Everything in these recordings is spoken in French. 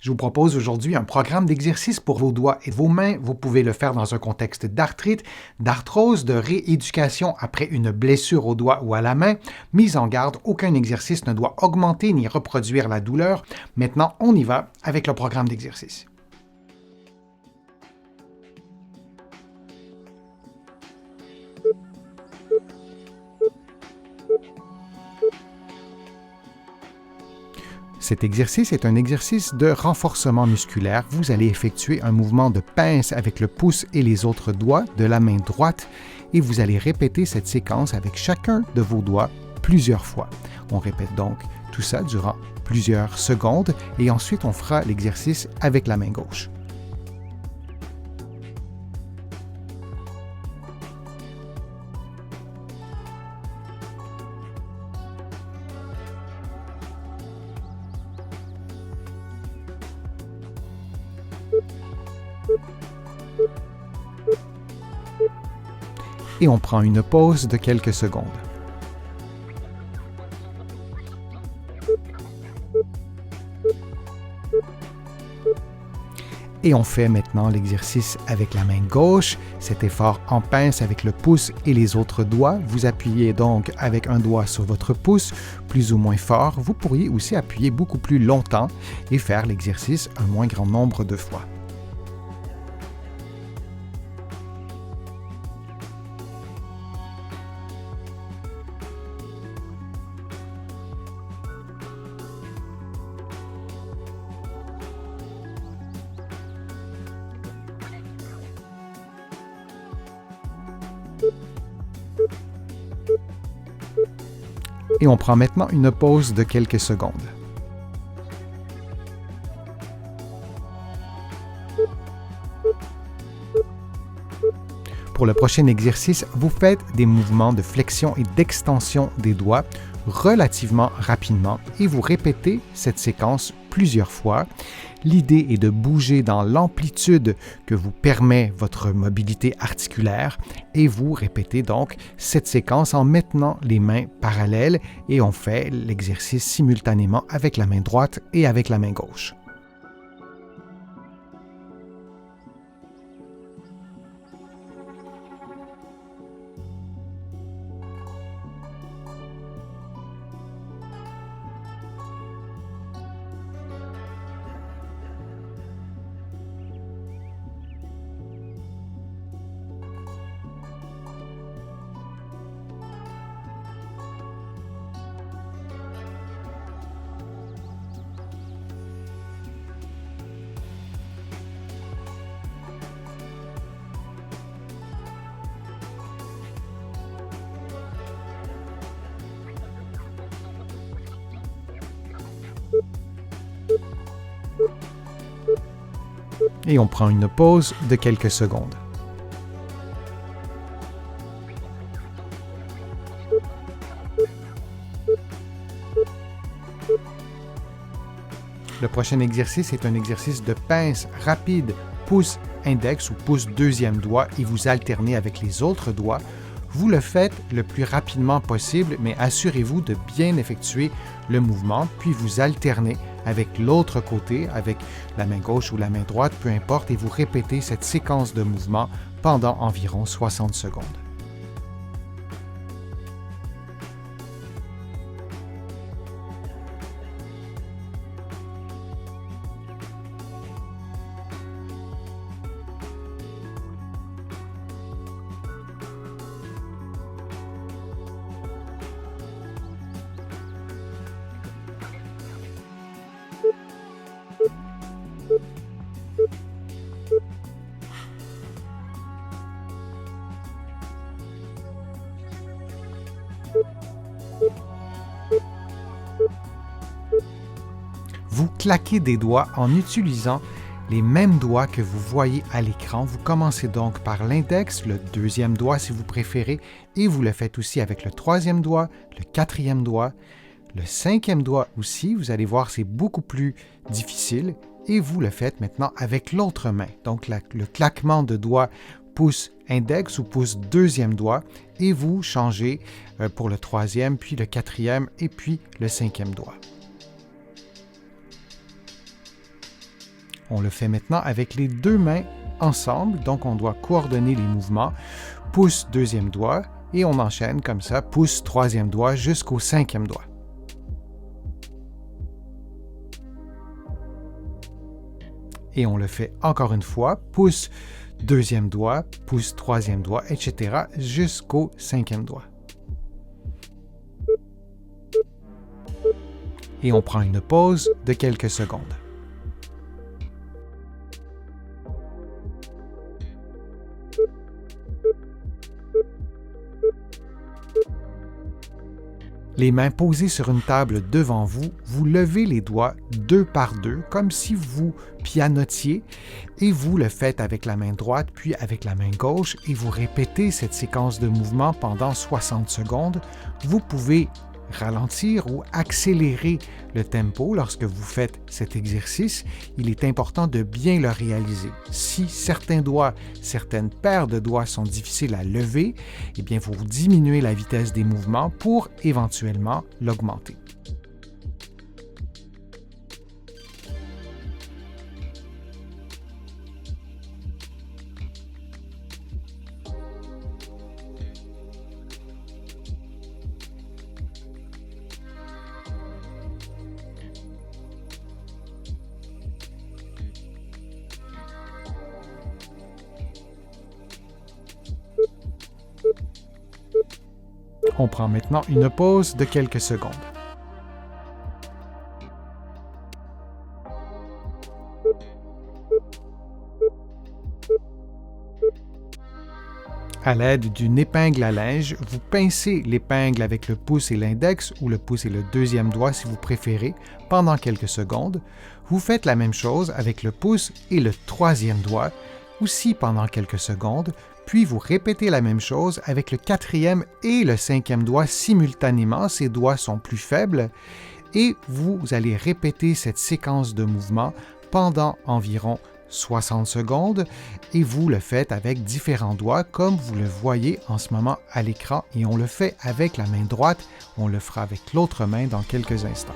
Je vous propose aujourd'hui un programme d'exercice pour vos doigts et vos mains. Vous pouvez le faire dans un contexte d'arthrite, d'arthrose, de rééducation après une blessure au doigt ou à la main. Mise en garde, aucun exercice ne doit augmenter ni reproduire la douleur. Maintenant, on y va avec le programme d'exercice. Cet exercice est un exercice de renforcement musculaire. Vous allez effectuer un mouvement de pince avec le pouce et les autres doigts de la main droite et vous allez répéter cette séquence avec chacun de vos doigts plusieurs fois. On répète donc tout ça durant plusieurs secondes et ensuite on fera l'exercice avec la main gauche. Et on prend une pause de quelques secondes. Et on fait maintenant l'exercice avec la main gauche, cet effort en pince avec le pouce et les autres doigts. Vous appuyez donc avec un doigt sur votre pouce, plus ou moins fort. Vous pourriez aussi appuyer beaucoup plus longtemps et faire l'exercice un moins grand nombre de fois. Et on prend maintenant une pause de quelques secondes. Pour le prochain exercice, vous faites des mouvements de flexion et d'extension des doigts relativement rapidement et vous répétez cette séquence plusieurs fois. L'idée est de bouger dans l'amplitude que vous permet votre mobilité articulaire et vous répétez donc cette séquence en maintenant les mains parallèles et on fait l'exercice simultanément avec la main droite et avec la main gauche. Et on prend une pause de quelques secondes. Le prochain exercice est un exercice de pince rapide, pouce index ou pouce deuxième doigt et vous alternez avec les autres doigts. Vous le faites le plus rapidement possible, mais assurez-vous de bien effectuer le mouvement, puis vous alternez avec l'autre côté, avec la main gauche ou la main droite, peu importe, et vous répétez cette séquence de mouvements pendant environ 60 secondes. Vous claquez des doigts en utilisant les mêmes doigts que vous voyez à l'écran. Vous commencez donc par l'index, le deuxième doigt si vous préférez, et vous le faites aussi avec le troisième doigt, le quatrième doigt, le cinquième doigt aussi. Vous allez voir, c'est beaucoup plus difficile. Et vous le faites maintenant avec l'autre main. Donc le claquement de doigts pouce index ou pouce deuxième doigt, et vous changez pour le troisième, puis le quatrième, et puis le cinquième doigt. On le fait maintenant avec les deux mains ensemble, donc on doit coordonner les mouvements. Pouce, deuxième doigt, et on enchaîne comme ça, pouce, troisième doigt jusqu'au cinquième doigt. Et on le fait encore une fois, pouce, deuxième doigt, pouce, troisième doigt, etc. jusqu'au cinquième doigt. Et on prend une pause de quelques secondes. Les mains posées sur une table devant vous, vous levez les doigts deux par deux, comme si vous pianotiez, et vous le faites avec la main droite, puis avec la main gauche, et vous répétez cette séquence de mouvements pendant 60 secondes. Vous pouvez ralentir ou accélérer le tempo lorsque vous faites cet exercice. Il est important de bien le réaliser. Si certains doigts, certaines paires de doigts sont difficiles à lever, eh bien, vous diminuez la vitesse des mouvements pour éventuellement l'augmenter. On prend maintenant une pause de quelques secondes. À l'aide d'une épingle à linge, vous pincez l'épingle avec le pouce et l'index, ou le pouce et le deuxième doigt si vous préférez, pendant quelques secondes. Vous faites la même chose avec le pouce et le troisième doigt, aussi pendant quelques secondes, puis vous répétez la même chose avec le quatrième et le cinquième doigt simultanément. Ces doigts sont plus faibles, et vous allez répéter cette séquence de mouvements pendant environ 60 secondes, et vous le faites avec différents doigts comme vous le voyez en ce moment à l'écran, et on le fait avec la main droite, on le fera avec l'autre main dans quelques instants.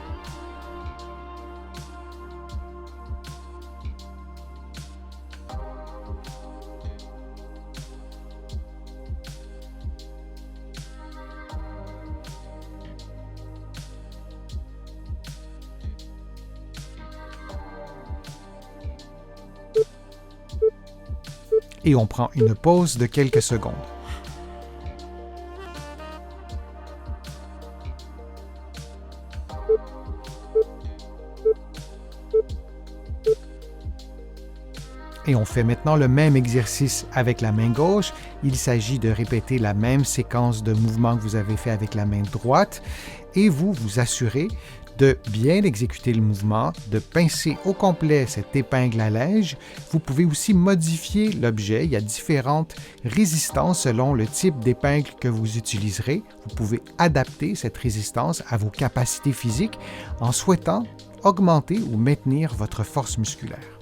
Et on prend une pause de quelques secondes. Et on fait maintenant le même exercice avec la main gauche. Il s'agit de répéter la même séquence de mouvements que vous avez fait avec la main droite, et vous vous assurez de bien exécuter le mouvement, de pincer au complet cette épingle à linge. Vous pouvez aussi modifier l'objet. Il y a différentes résistances selon le type d'épingle que vous utiliserez. Vous pouvez adapter cette résistance à vos capacités physiques en souhaitant augmenter ou maintenir votre force musculaire.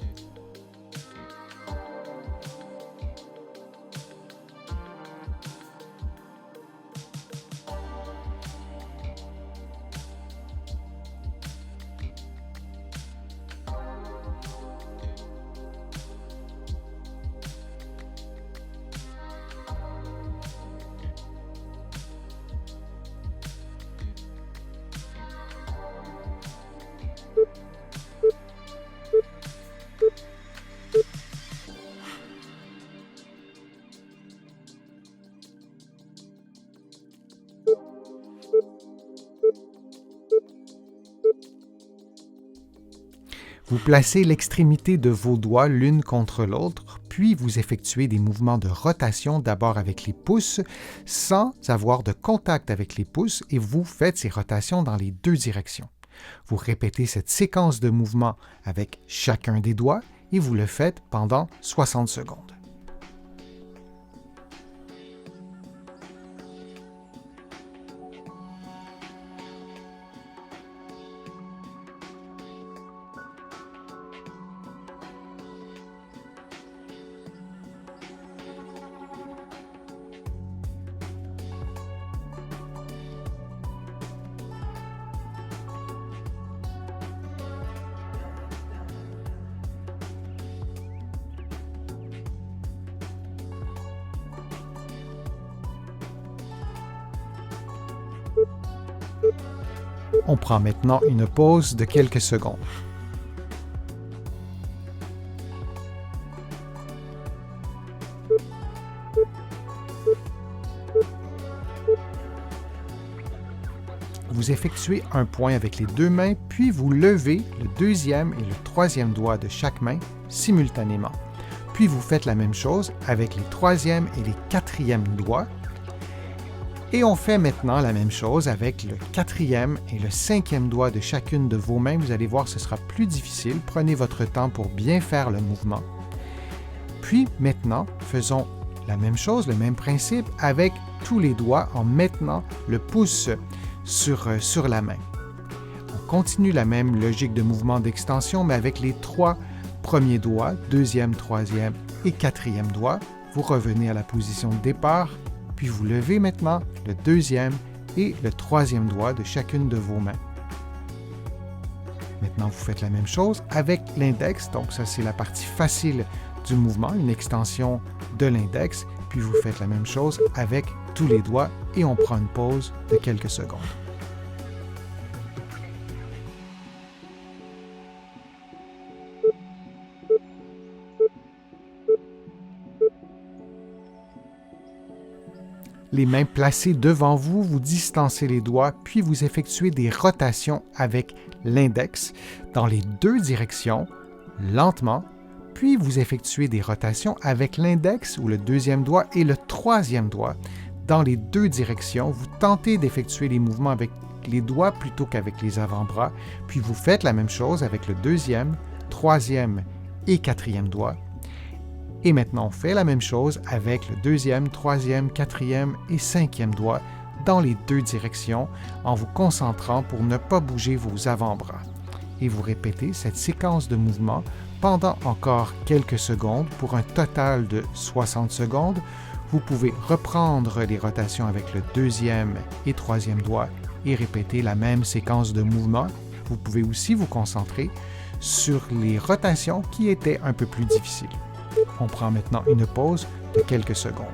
Vous placez l'extrémité de vos doigts l'une contre l'autre, puis vous effectuez des mouvements de rotation d'abord avec les pouces, sans avoir de contact avec les pouces, et vous faites ces rotations dans les deux directions. Vous répétez cette séquence de mouvements avec chacun des doigts, et vous le faites pendant 60 secondes. On prend maintenant une pause de quelques secondes. Vous effectuez un point avec les deux mains, puis vous levez le deuxième et le troisième doigt de chaque main simultanément. Puis vous faites la même chose avec les troisième et les quatrièmes doigts. Et on fait maintenant la même chose avec le quatrième et le cinquième doigt de chacune de vos mains. Vous allez voir, ce sera plus difficile. Prenez votre temps pour bien faire le mouvement. Puis maintenant, faisons la même chose, le même principe avec tous les doigts en maintenant le pouce sur la main. On continue la même logique de mouvement d'extension, mais avec les trois premiers doigts, deuxième, troisième et quatrième doigt. Vous revenez à la position de départ, puis vous levez maintenant le deuxième et le troisième doigt de chacune de vos mains. Maintenant, vous faites la même chose avec l'index, donc ça c'est la partie facile du mouvement, une extension de l'index, puis vous faites la même chose avec tous les doigts et on prend une pause de quelques secondes. Les mains placées devant vous, vous distancez les doigts, puis vous effectuez des rotations avec l'index dans les deux directions, lentement, puis vous effectuez des rotations avec l'index ou le deuxième doigt et le troisième doigt dans les deux directions. Vous tentez d'effectuer les mouvements avec les doigts plutôt qu'avec les avant-bras, puis vous faites la même chose avec le deuxième, troisième et quatrième doigt. Et maintenant, on fait la même chose avec le deuxième, troisième, quatrième et cinquième doigt dans les deux directions en vous concentrant pour ne pas bouger vos avant-bras. Et vous répétez cette séquence de mouvements pendant encore quelques secondes pour un total de 60 secondes. Vous pouvez reprendre les rotations avec le deuxième et troisième doigt et répéter la même séquence de mouvements. Vous pouvez aussi vous concentrer sur les rotations qui étaient un peu plus difficiles. On prend maintenant une pause de quelques secondes.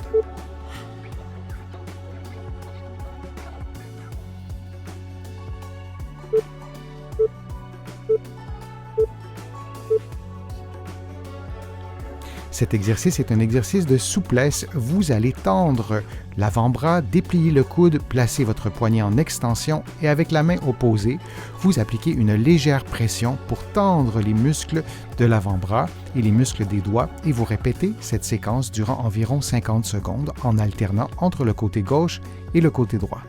Cet exercice est un exercice de souplesse. Vous allez tendre l'avant-bras, déplier le coude, placer votre poignet en extension et avec la main opposée, vous appliquez une légère pression pour tendre les muscles de l'avant-bras et les muscles des doigts et vous répétez cette séquence durant environ 50 secondes en alternant entre le côté gauche et le côté droit.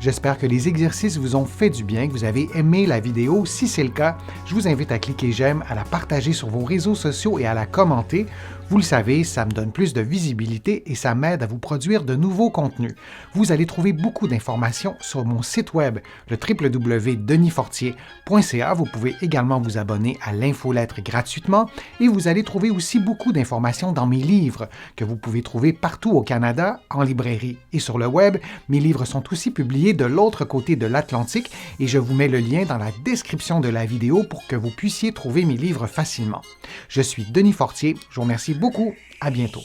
J'espère que les exercices vous ont fait du bien, que vous avez aimé la vidéo. Si c'est le cas, je vous invite à cliquer j'aime, à la partager sur vos réseaux sociaux et à la commenter. Vous le savez, ça me donne plus de visibilité et ça m'aide à vous produire de nouveaux contenus. Vous allez trouver beaucoup d'informations sur mon site web, le www.denisfortier.ca. Vous pouvez également vous abonner à l'infolettre gratuitement et vous allez trouver aussi beaucoup d'informations dans mes livres que vous pouvez trouver partout au Canada, en librairie et sur le web. Mes livres sont aussi publiés de l'autre côté de l'Atlantique et je vous mets le lien dans la description de la vidéo pour que vous puissiez trouver mes livres facilement. Je suis Denis Fortier, je vous remercie beaucoup, à bientôt.